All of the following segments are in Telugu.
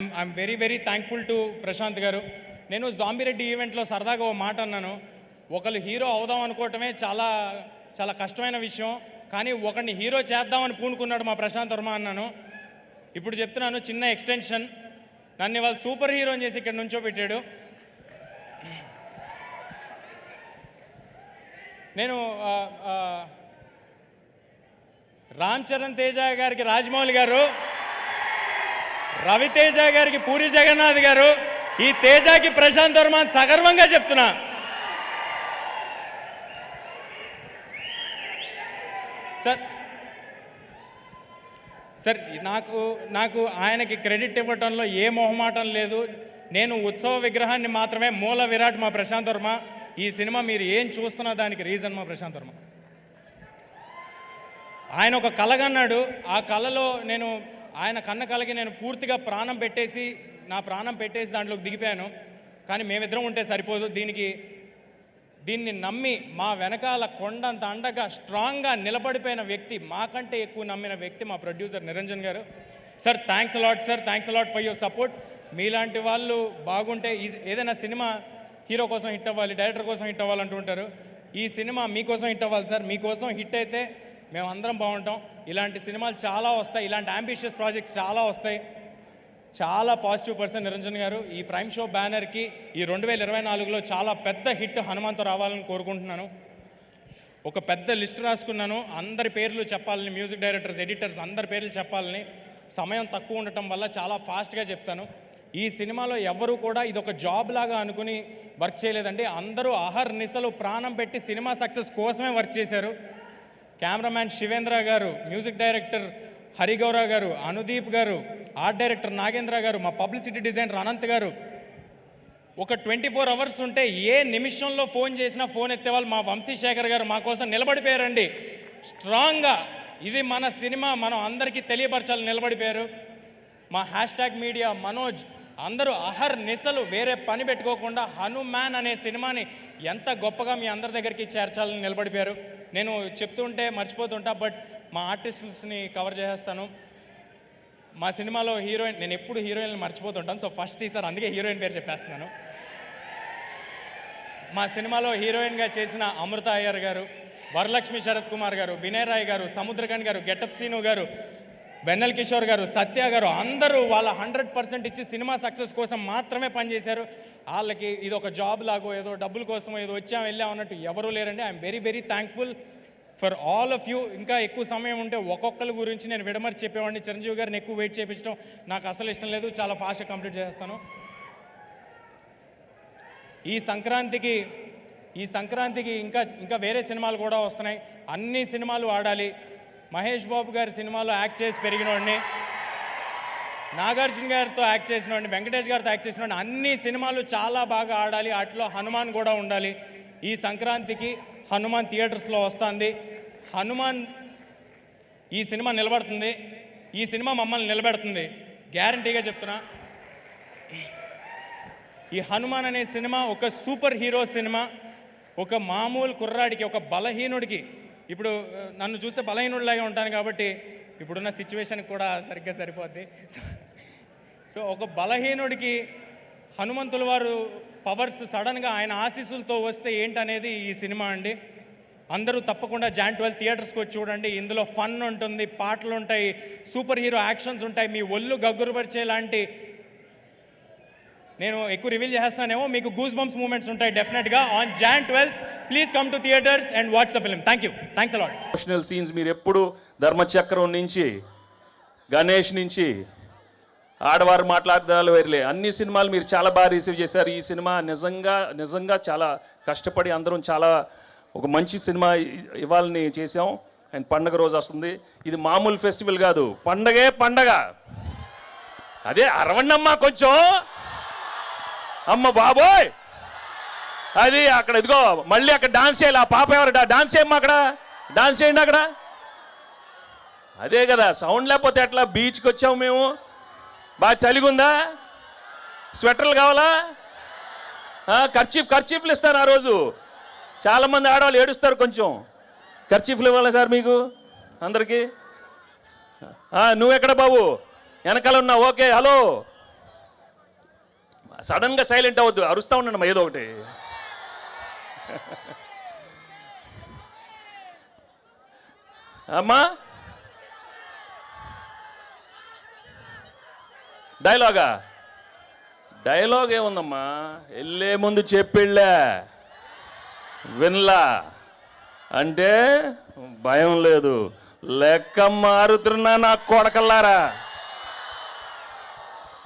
I'm very very thankful to Prashanth garu. నేను జాంబిరెడ్డి ఈవెంట్లో సరదాగా ఓ మాట అన్నాను. ఒకళ్ళు హీరో అవుదాం అనుకోవటమే చాలా చాలా కష్టమైన విషయం, కానీ ఒకరిని హీరో చేద్దామని పూనుకున్నాడు మా ప్రశాంత్ వర్మ అన్నాను. ఇప్పుడు చెప్తున్నాను, చిన్న ఎక్స్టెన్షన్. నన్ను వాళ్ళు సూపర్ హీరోని చేసి ఇక్కడ నుంచో పెట్టాడు. నేను రామ్ చరణ్ తేజ గారికి రాజమౌళి గారు, రవితేజ గారికి పూరి జగన్నాథ్ గారు, ఈ తేజకి ప్రశాంత్ వర్మ సగర్వంగా చెప్తున్నా. సార్ నాకు ఆయనకి క్రెడిట్ ఇవ్వటంలో ఏ మొహమాటం లేదు. నేను ఉత్సవ విగ్రహాన్ని మాత్రమే, మూల విరాట్ మా ప్రశాంత్ వర్మ. ఈ సినిమా మీరు ఏం చూస్తున్నా దానికి రీజన్ మా ప్రశాంత్ వర్మ. ఆయన ఒక కలగన్నాడు, ఆ కళలో ఆయన కన్న కలకి నేను పూర్తిగా నా ప్రాణం పెట్టేసి దాంట్లోకి దిగిపోయాను. కానీ మేమిద్దరం ఉంటే సరిపోదు, దీన్ని నమ్మి మా వెనకాల కొండంత అండగా స్ట్రాంగ్గా నిలబడిపోయిన వ్యక్తి, మాకంటే ఎక్కువ నమ్మిన వ్యక్తి మా ప్రొడ్యూసర్ నిరంజన్ గారు. Sir thanks a lot sir, thanks a lot for your support. మీలాంటి వాళ్ళు బాగుంటే ఏదైనా సినిమా హీరో కోసం హిట్ అవ్వాలి, డైరెక్టర్ కోసం హిట్ అవ్వాలంటూ ఉంటారు. ఈ సినిమా మీకోసం హిట్ అవ్వాలి సార్. మీకోసం హిట్ అయితే మేమందరం బాగుంటాం. ఇలాంటి సినిమాలు చాలా వస్తాయి, ఇలాంటి అంబిషియస్ ప్రాజెక్ట్స్ చాలా వస్తాయి. చాలా పాజిటివ్ పర్సన్ నిరంజన్ గారు. ఈ ప్రైమ్ షో బ్యానర్కి ఈ 2024లో చాలా పెద్ద హిట్ హనుమాన్తో రావాలని కోరుకుంటున్నాను. ఒక పెద్ద లిస్ట్ రాసుకున్నాను, అందరి పేర్లు చెప్పాలని, మ్యూజిక్ డైరెక్టర్స్, ఎడిటర్స్ అందరి పేర్లు చెప్పాలని. సమయం తక్కువ ఉండటం వల్ల చాలా ఫాస్ట్గా చెప్తాను. ఈ సినిమాలో ఎవరు కూడా ఇదొక జాబ్ లాగా అనుకుని వర్క్ చేయలేదండి. అందరూ అహర్నిశలు ప్రాణం పెట్టి సినిమా సక్సెస్ కోసమే వర్క్ చేశారు. కెమెరామ్యాన్ శివేంద్ర గారు, మ్యూజిక్ డైరెక్టర్ హరిగౌర గారు, అనుదీప్ గారు, ఆర్ట్ డైరెక్టర్ నాగేంద్ర గారు, మా పబ్లిసిటీ డిజైనర్ అనంత్ గారు. ఒక 24 అవర్స్ ఉంటే ఏ నిమిషంలో ఫోన్ చేసినా ఫోన్ ఎత్తేవాళ్ళు మా వంశీశేఖర్ గారు మా కోసం నిలబడిపోయారండి స్ట్రాంగ్గా. ఇది మన సినిమా, మనం అందరికీ తెలియపరచాలని నిలబడిపోయారు. మా హ్యాష్ట్యాగ్ మీడియా మనోజ్ అందరూ అహర్నిశలు వేరే పని పెట్టుకోకుండా హనుమాన్ అనే సినిమాని ఎంత గొప్పగా మీ అందరి దగ్గరికి చేర్చాలని నిలబడిపోయారు. నేను చెప్తుంటే మర్చిపోతుంటా, బట్ మా ఆర్టిస్ట్స్ని కవర్ చేసేస్తాను. మా సినిమాలో హీరోయిన్, నేను ఎప్పుడు హీరోయిన్ని మర్చిపోతుంటాను, సో ఫస్ట్ ఈసారి అందుకే హీరోయిన్ పేరు చెప్పేస్తున్నాను. మా సినిమాలో హీరోయిన్గా చేసిన అమృత అయ్యర్ గారు, వరలక్ష్మి శరత్ కుమార్ గారు, వినయ్ రాయ్ గారు, సముద్రకన్ గారు, గెటప్ సీను గారు, వెన్నెల్ కిషోర్ గారు, సత్య గారు అందరూ వాళ్ళ 100% ఇచ్చి సినిమా సక్సెస్ కోసం మాత్రమే పనిచేశారు. వాళ్ళకి ఇది ఒక జాబ్ లాగో ఏదో డబ్బుల కోసం ఏదో వచ్చాం వెళ్ళాం అన్నట్టు ఎవరూ లేరండి. I'm very very thankful for all of you. ఇంకా ఎక్కువ సమయం ఉంటే ఒక్కొక్కరి గురించి నేను విడమరి చెప్పేవాడిని. చిరంజీవి గారిని ఎక్కువ వెయిట్ చేయించడం నాకు అసలు ఇష్టం లేదు, చాలా ఫాస్ట్గా కంప్లీట్ చేస్తాను. ఈ సంక్రాంతికి ఇంకా వేరే సినిమాలు కూడా వస్తున్నాయి. అన్ని సినిమాలు ఆడాలి. మహేష్ బాబు గారి సినిమాలో యాక్ట్ చేసి పెరిగినోడిని, నాగార్జున గారితో యాక్ట్ చేసినోడిని, వెంకటేష్ గారితో యాక్ట్ చేసినోడిని. అన్ని సినిమాలు చాలా బాగా ఆడాలి, వాటిలో హనుమాన్ కూడా ఉండాలి. ఈ సంక్రాంతికి హనుమాన్ థియేటర్స్లో వస్తుంది. హనుమాన్ ఈ సినిమా నిలబడుతుంది, ఈ సినిమా మమ్మల్ని నిలబెడుతుంది, గ్యారంటీగా చెప్తున్నా. ఈ హనుమాన్ అనే సినిమా ఒక సూపర్ హీరో సినిమా. ఒక మామూలు కుర్రాడికి, ఒక బలహీనుడికి, ఇప్పుడు నన్ను చూస్తే బలహీనుడిలాగే ఉంటాను కాబట్టి ఇప్పుడున్న సిచ్యువేషన్కి కూడా సరిగ్గా సరిపోద్ది. సో ఒక బలహీనుడికి హనుమంతుల వారు పవర్స్ సడన్గా ఆయన ఆశీస్సులతో వస్తే ఏంటనేది ఈ సినిమా అండి. అందరూ తప్పకుండా Jan 12 థియేటర్స్కి వచ్చి చూడండి. ఇందులో ఫన్ ఉంటుంది, పాటలు ఉంటాయి, సూపర్ హీరో యాక్షన్స్ ఉంటాయి, మీ ఒళ్ళు గగ్గురుపరిచేలాంటి, నేను ఎక్కువ రివీల్ చేస్తానేమో, మీకు గూస్ బంప్స్ మూమెంట్స్ ఉంటాయి డెఫినెట్గా on Jan 12. Please come to theatres and watch the film. Thank you, thanks a lot. Emotional scenes మీరు ఎప్పుడు ధర్మచక్రం నుంచి, గణేష్ నుంచి, ఆడవారు మాట్లాడదాలు వేరులే, అన్ని సినిమాలు మీరు చాలా బాగా రిసీవ్ చేశారు. ఈ సినిమా నిజంగా చాలా కష్టపడి అందరం చాలా ఒక మంచి సినిమా ఇవ్వాలని చేసాం. అండ్ పండగ రోజు వస్తుంది. ఇది మామూలు ఫెస్టివల్ కాదు, పండగ. అదే అరవండమ్మా కొంచెం, అమ్మ బాబోయ్. అది అక్కడ ఇదిగో మళ్ళీ అక్కడ డాన్స్ చేయాలి. ఆ పాప ఎవరు డాన్స్ చేయమ్మా, అక్కడ డాన్స్ చేయండి అక్కడ. అదే కదా, సౌండ్ లేకపోతే ఎట్లా? బీచ్కి వచ్చాము మేము, బాగా చలిగుందా, స్వెటర్లు కావాలా, ఖర్చీఫ్లు ఇస్తారు. ఆ రోజు చాలామంది ఆడవాళ్ళు ఏడుస్తారు, కొంచెం ఖర్చీఫ్లు ఇవ్వాలా సార్ మీకు అందరికీ? నువ్వెక్కడ బాబు? వెనకాల ఉన్నావు, ఓకే, హలో. సడన్గా సైలెంట్ అవ్వద్దు, అరుస్తూ ఉండండి ఏదో ఒకటి. అమ్మా డైలాగ్ ఏముందమ్మా, వెళ్ళే ముందు చెప్పిళ్ళే వినలా అంటే భయం లేదు, లెక్క మారుతున్నా నా కొడకల్లారా.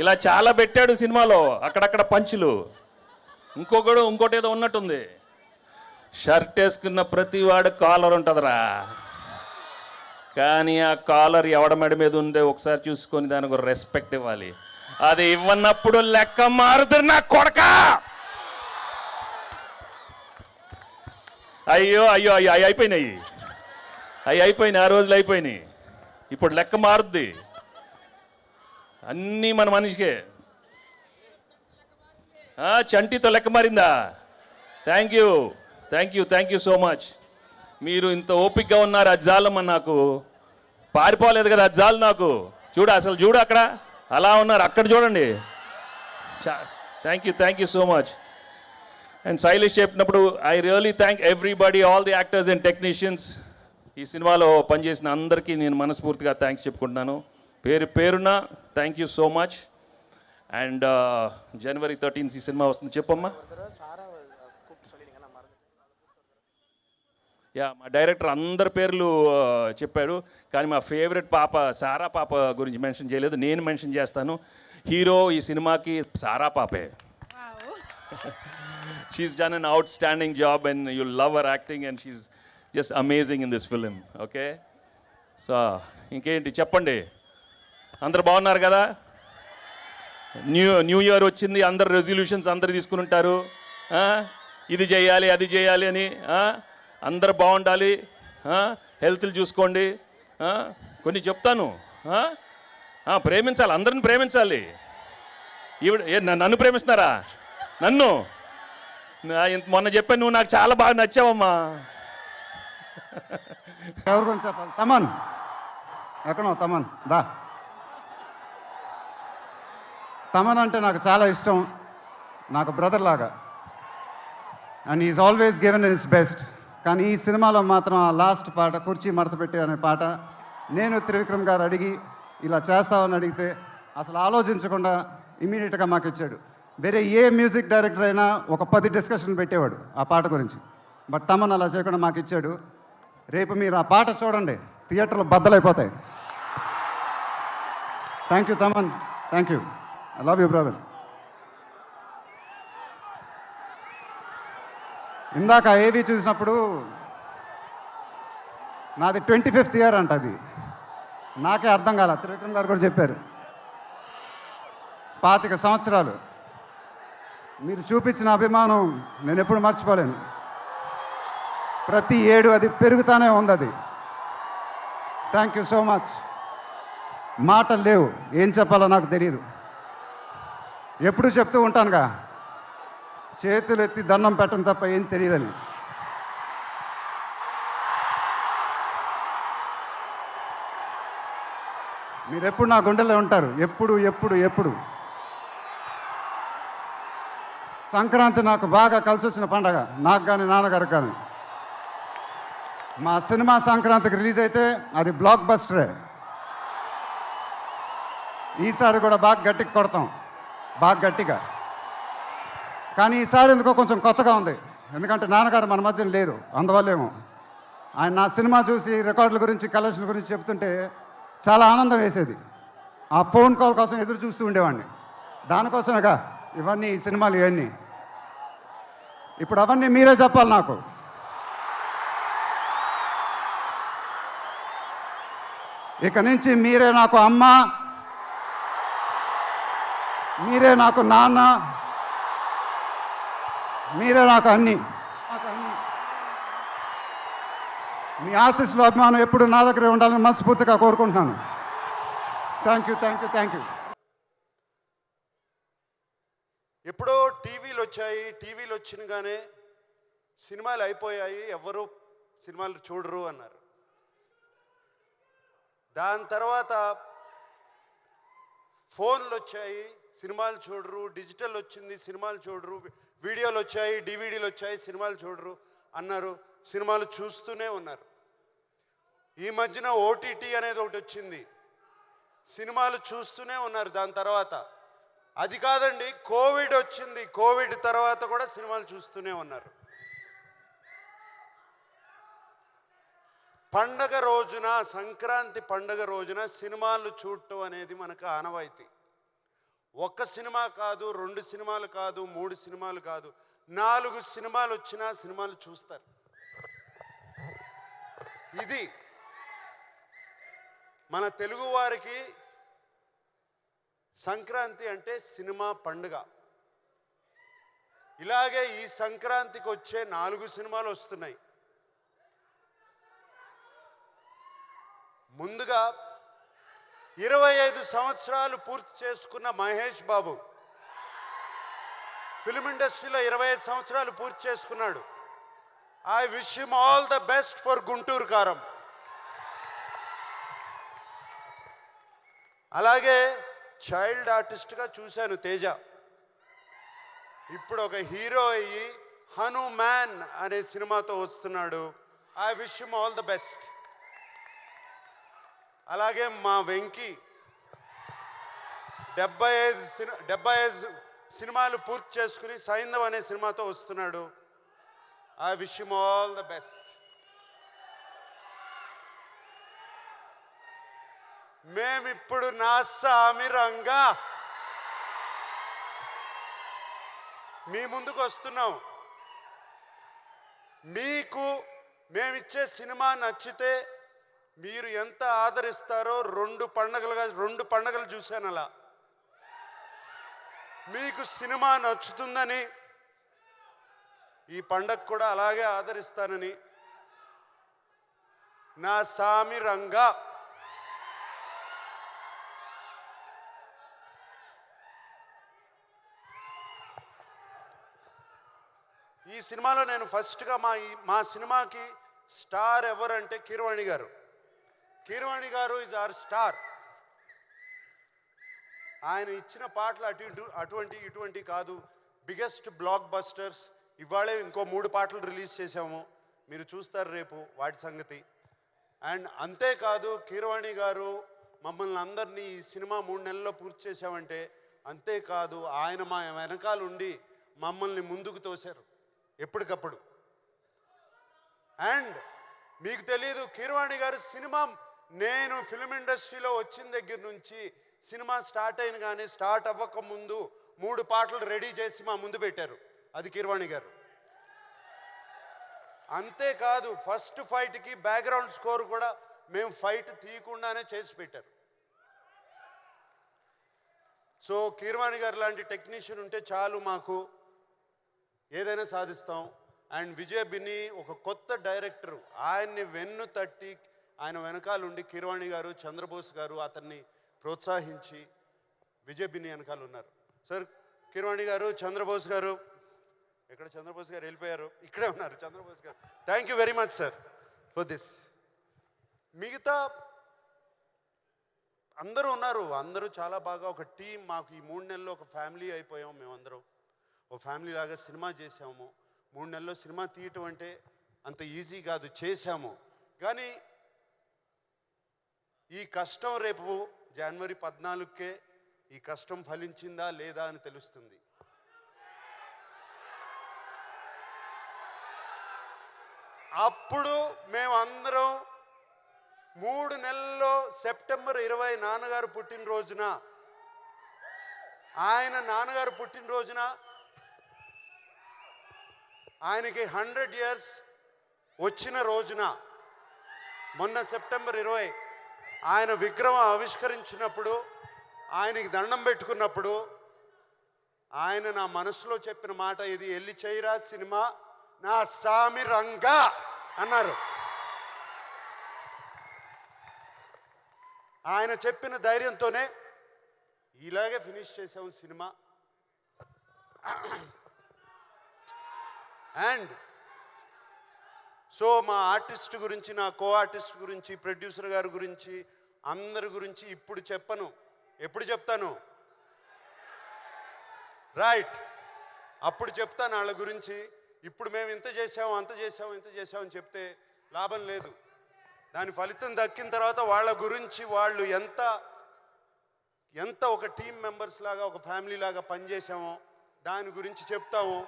ఇలా చాలా పెట్టాడు సినిమాలో, అక్కడక్కడ పంచులు. ఇంకోటి ఏదో ఉన్నట్టుంది, షర్ట్ వేసుకున్న ప్రతి వాడు కాలర్ ఉంటుందిరా, కానీ ఆ కాలర్ ఎవడ మెడ మీద ఉండే ఒకసారి చూసుకొని దానికి ఒక రెస్పెక్ట్ ఇవ్వాలి. అది ఇవ్వనప్పుడు లెక్క మారుతురు నా కొడక. అయ్యో అయ్యో అయ్యో అవి అయిపోయినాయి, ఆ రోజులు అయిపోయినాయి. ఇప్పుడు లెక్క మారుద్ది, అన్నీ మన మనిషికే. చంటితో లెక్క మారిందా? Thank you so much. మీరు ఇంత ఓపిక్గా ఉన్నారు, అది జాలమ్మ. నాకు పారిపోలేదు కదా, అది జాలు నాకు. చూడు అక్కడ అలా ఉన్నారు, అక్కడ చూడండి. Thank you so much. And Sailesh చెప్పినప్పుడు I really thank everybody, all the actors and technicians. ఈ సినిమాలో పనిచేసిన అందరికీ నేను మనస్ఫూర్తిగా థ్యాంక్స్ చెప్పుకుంటున్నాను, పేరున thank you so much. And January 13th ఈ సినిమా వస్తుంది. చెప్పమ్మా. మా డైరెక్టర్ అందరి పేర్లు చెప్పాడు, కానీ మా ఫేవరెట్ పాప సారా పాప గురించి మెన్షన్ చేయలేదు, నేను మెన్షన్ చేస్తాను. హీరో ఈ సినిమాకి సారా పాపే. She's done an outstanding job and you love her acting and she's just amazing in this film. Okay, so ఇంకేంటి చెప్పండి, అందరు బాగున్నారు కదా? న్యూ ఇయర్ వచ్చింది, అందరు రెజల్యూషన్స్ అందరు తీసుకుని ఉంటారు, ఇది చేయాలి అది చేయాలి అని. అందరు బాగుండాలి, హెల్త్లు చూసుకోండి. కొన్ని చెప్తాను, ప్రేమించాలి, అందరిని ప్రేమించాలి. నన్ను ప్రేమిస్తున్నారా? నన్ను మొన్న చెప్పాను, నువ్వు నాకు చాలా బాగా నచ్చావమ్మా. ఎవరి గురించి చెప్పాలి? తమన్ ఎక్కడో తమన్ దా. తమన్ అంటే నాకు చాలా ఇష్టం, నాకు బ్రదర్ లాగా. And is always given in his best. కానీ ఈ సినిమాలో మాత్రం ఆ లాస్ట్ పాట, కుర్చీ మడత పెట్టి అనే పాట, నేను త్రివిక్రమ్ గారు అడిగి ఇలా చేస్తామని అడిగితే అసలు ఆలోచించకుండా ఇమీడియట్గా మాకు ఇచ్చాడు. వేరే ఏ మ్యూజిక్ డైరెక్టర్ అయినా ఒక 10 డిస్కషన్ పెట్టేవాడు ఆ పాట గురించి, బట్ తమన్ అలా చేయకుండా మాకు ఇచ్చాడు. రేపు మీరు ఆ పాట చూడండి, థియేటర్లో బద్దలైపోతాయి. Thank you Thaman, thank you. I love you brother. ఇందాక ఏవి చూసినప్పుడు నాది 25th ఇయర్ అంట, అది నాకే అర్థం కాల. త్రివిక్రమ్ గారు కూడా చెప్పారు 25 సంవత్సరాలు. మీరు చూపించిన అభిమానం నేను ఎప్పుడు మర్చిపోలేను. ప్రతి ఏడు అది పెరుగుతూనే ఉంది. అది థ్యాంక్ యూ సో మచ్. మాటలు లేవు, ఏం చెప్పాలో నాకు తెలియదు. ఎప్పుడు చెప్తూ ఉంటానుగా, చేతులు ఎత్తి దండం పెట్టడం తప్ప ఏం తెలియదని. మీరు ఎప్పుడు నా గుండెలో ఉంటారు, ఎప్పుడు. సంక్రాంతి నాకు బాగా కలిసి వచ్చిన పండగ, నాకు కానీ నాన్నగారికి కానీ. మా సినిమా సంక్రాంతికి రిలీజ్ అయితే అది బ్లాక్ బస్టరే. ఈసారి కూడా బాగా గట్టిగా కొడతాం, బాగా గట్టిగా. కానీ ఈసారి ఎందుకో కొంచెం కొత్తగా ఉంది, ఎందుకంటే నాన్నగారు మన మధ్య లేరు, అందువల్లేమో. ఆయన నా సినిమా చూసి రికార్డుల గురించి, కలెక్షన్ గురించి చెప్తుంటే చాలా ఆనందం వేసేది. ఆ ఫోన్ కాల్ కోసం ఎదురు చూస్తూ ఉండేవాడిని. దానికోసమేగా ఇవన్నీ, ఈ సినిమాలు ఇవన్నీ. ఇప్పుడు అవన్నీ మీరే చెప్పాలి నాకు. ఇక నుంచి మీరే నాకు అమ్మ, మీరే నాకు నాన్న, మీరే నాకు అన్నీ. మీ ఆశీస్సులు, అభిమానం ఎప్పుడు నా దగ్గరే ఉండాలని మనస్ఫూర్తిగా కోరుకుంటున్నాను. Thank you. ఎప్పుడో టీవీలు వచ్చాయి, టీవీలు వచ్చినగానే సినిమాలు అయిపోయాయి, ఎవరు సినిమాలు చూడరు అన్నారు. దాని తర్వాత ఫోన్లు వచ్చాయి, సినిమాలు చూడరు, డిజిటల్ వచ్చింది సినిమాలు చూడరు, వీడియోలు వచ్చాయి డివిడీలు వచ్చాయి సినిమాలు చూడరు అన్నారు. సినిమాలు చూస్తూనే ఉన్నారు. ఈ మధ్యన ఓటీటీ అనేది ఒకటి వచ్చింది, సినిమాలు చూస్తూనే ఉన్నారు. దాని తర్వాత అది కాదండి, కోవిడ్ వచ్చింది, కోవిడ్ తర్వాత కూడా సినిమాలు చూస్తూనే ఉన్నారు. పండగ రోజున, సంక్రాంతి పండగ రోజున సినిమాలు చూడటం అనేది మనకు ఆనవాయితీ. ఒక్క సినిమా కాదు, 2 సినిమాలు కాదు, 3 సినిమాలు కాదు, 4 సినిమాలు వచ్చినా సినిమాలు చూస్తారు. ఇది మన తెలుగు వారికి సంక్రాంతి అంటే సినిమా పండుగ. ఇలాగే ఈ సంక్రాంతికి వచ్చే 4 సినిమాలు వస్తున్నాయి. ముందుగా 25 సంవత్సరాలు పూర్తి చేసుకున్న మహేష్ బాబు ఫిల్మ్ ఇండస్ట్రీలో 25 సంవత్సరాలు పూర్తి చేసుకున్నాడు. I wish him all the best for Guntur కారం. అలాగే చైల్డ్ ఆర్టిస్ట్గా చూశాను తేజ. ఇప్పుడు ఒక హీరో అయ్యి హనుమాన్ అనే సినిమాతో వస్తున్నాడు. I wish him all the best. అలాగే మా వెంకీ 75 సినిమాలు పూర్తి చేసుకుని సైంధవ్ అనే సినిమాతో వస్తున్నాడు. I wish him all the best. మేమిప్పుడు నా సామిరంగా మీ ముందుకు వస్తున్నాం. మీకు మేమిచ్చే సినిమా నచ్చితే మీరు ఎంత ఆదరిస్తారో 2 పండగలు చూశాను. అలా మీకు సినిమా నచ్చుతుందని ఈ పండగ కూడా అలాగే ఆదరిస్తానని నా సామిరంగా ఈ సినిమాలో నేను ఫస్ట్గా మా సినిమాకి స్టార్ ఎవరంటే కీరవాణి గారు. కీరవాణి గారు ఈజ్ అవర్ స్టార్. ఆయన ఇచ్చిన పాటలు ఇటువంటి కాదు, బిగ్గెస్ట్ బ్లాక్ బస్టర్స్. ఇవాళే ఇంకో 3 పాటలు రిలీజ్ చేసాము, మీరు చూస్తారు రేపు వాటి సంగతి. అండ్ అంతేకాదు కీరవాణి గారు మమ్మల్ని అందరినీ ఈ సినిమా 3 నెలల్లో పూర్తి చేసామంటే అంతేకాదు ఆయన మా వెనకాల ఉండి మమ్మల్ని ముందుకు తోశారు ఎప్పటికప్పుడు. అండ్ మీకు తెలీదు, కీరవాణి గారు సినిమా నేను ఫిల్మ్ ఇండస్ట్రీలో వచ్చిన దగ్గర నుంచి సినిమా స్టార్ట్ అయిన కానీ స్టార్ట్ అవ్వక ముందు 3 పాటలు రెడీ చేసి మా ముందు పెట్టారు. అది కీరవాణి గారు. అంతేకాదు ఫస్ట్ ఫైట్కి బ్యాక్గ్రౌండ్ స్కోర్ కూడా మేము ఫైట్ తీయకుండానే చేసి పెట్టారు. సో కీరవాణి గారు లాంటి టెక్నీషియన్ ఉంటే చాలు, మాకు ఏదైనా సాధిస్తాం. అండ్ విజయ్ బిన్ని ఒక కొత్త డైరెక్టరు, ఆయన్ని వెన్ను తట్టి ఆయన వెనకాల ఉండి కీరవాణి గారు, చంద్రబోస్ గారు అతన్ని ప్రోత్సహించి విజయ్ బిన్ని వెనకాల ఉన్నారు. సార్ కీరవాణి గారు, చంద్రబోస్ గారు, ఎక్కడ చంద్రబోస్ గారు వెళ్ళిపోయారు, ఇక్కడే ఉన్నారు చంద్రబోస్ గారు. Thank you very much sir for this. మిగతా అందరూ ఉన్నారు, అందరూ చాలా బాగా ఒక టీం. మాకు ఈ 3 నెలల్లో ఒక ఫ్యామిలీ అయిపోయాం. మేమందరం ఓ ఫ్యామిలీ లాగా సినిమా చేసాము. 3 నెలల్లో సినిమా తీయటం అంటే అంత ఈజీ కాదు, చేశాము. కానీ ఈ కష్టం రేపు జనవరి 14కే ఈ కష్టం ఫలించిందా లేదా అని తెలుస్తుంది. అప్పుడు మేమందరం 3 నెలల్లో సెప్టెంబర్ 20 నాన్నగారు పుట్టినరోజున, నాన్నగారు పుట్టినరోజున ఆయనకి 100 years వచ్చిన రోజున, మొన్న సెప్టెంబర్ 20 ఆయన విగ్రహం ఆవిష్కరించినప్పుడు, ఆయనకి దండం పెట్టుకున్నప్పుడు ఆయన నా మనసులో చెప్పిన మాట ఇది, ఎల్లి చేయరా సినిమా నా సామిరంగా అన్నారు. ఆయన చెప్పిన ధైర్యంతోనే ఇలాగే ఫినిష్ చేసాము సినిమా. అండ్ సో మా ఆర్టిస్ట్ గురించి, నా కో ఆర్టిస్ట్ గురించి, ప్రొడ్యూసర్ గారి గురించి, అందరి గురించి ఇప్పుడు చెప్పను. ఎప్పుడు చెప్తాను? రైట్, అప్పుడు చెప్తాను వాళ్ళ గురించి. ఇప్పుడు మేము ఇంత చేసాము అంత చేసాము ఇంత చేసాము అని చెప్తే లాభం లేదు. దాని ఫలితం దక్కిన తర్వాత వాళ్ళ గురించి వాళ్ళు ఎంత ఎంత ఒక టీం మెంబర్స్ లాగా ఒక ఫ్యామిలీ లాగా పనిచేసామో దాని గురించి చెప్తాము.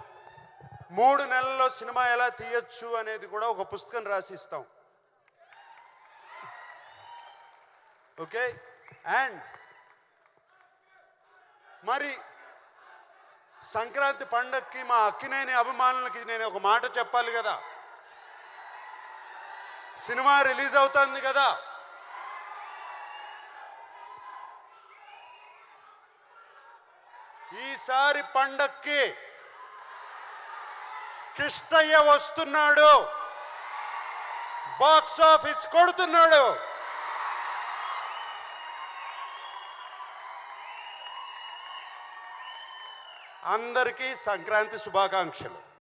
3 నెలల్లో సినిమా ఎలా తీయచ్చు అనేది కూడా ఒక పుస్తకం రాసిస్తాం. ఓకే, అండ్ మరి సంక్రాంతి పండక్కి మా అక్కినేని అభిమానులకి నేను ఒక మాట చెప్పాలి కదా. సినిమా రిలీజ్ అవుతుంది కదా, ఈసారి పండక్కి కిష్టయ్య వస్తున్నాడు, బాక్స్ ఆఫీస్ కొడుతున్నాడు. అందరికీ సంక్రాంతి శుభాకాంక్షలు.